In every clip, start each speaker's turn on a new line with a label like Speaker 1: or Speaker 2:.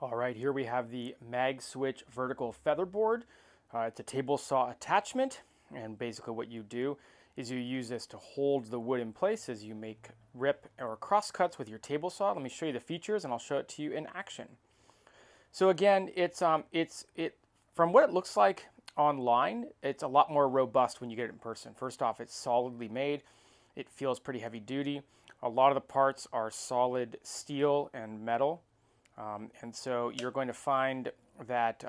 Speaker 1: All right, here we have the Magswitch Vertical Featherboard. It's a table saw attachment, and basically what you do is you use this to hold the wood in place as you make rip or cross cuts with your table saw. Let me show you the features and I'll show it to you in action. So again, from what it looks like online, it's a lot more robust when you get it in person. First off, it's solidly made. It feels pretty heavy duty. A lot of the parts are solid steel and metal. And so you're going to find that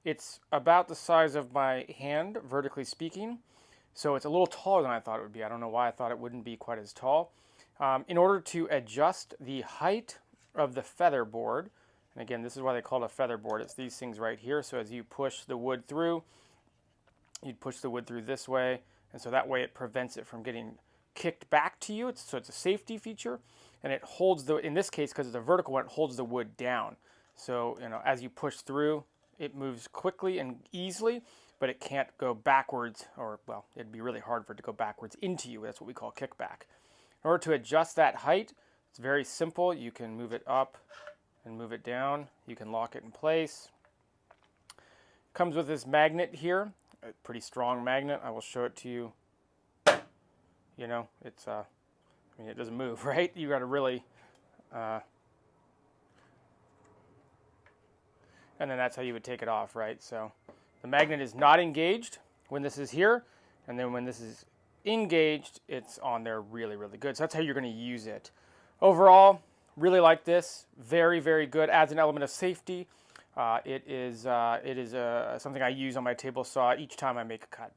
Speaker 1: it's about the size of my hand, vertically speaking. So it's a little taller than I thought it would be. I don't know why I thought it wouldn't be quite as tall. In order to adjust the height of the featherboard, and again, this is why they call it a featherboard. It's these things right here. So as you push the wood through, you'd push the wood through this way. And so that way it prevents it from getting kicked back to you. So it's a safety feature. And it holds in this case, because it's a vertical one, it holds the wood down. So, as you push through, it moves quickly and easily, but it can't go backwards, or, well, it'd be really hard for it to go backwards into you. That's what we call kickback. In order to adjust that height, it's very simple. You can move it up and move it down. You can lock it in place. Comes with this magnet here, a pretty strong magnet. I will show it to you. It's it doesn't move, right? You got to really, and then that's how you would take it off, right? So the magnet is not engaged when this is here, and then when this is engaged, it's on there really, really good. So that's how you're going to use it. Overall, really like this. Very, very good. Adds an element of safety. It is something I use on my table saw each time I make a cut.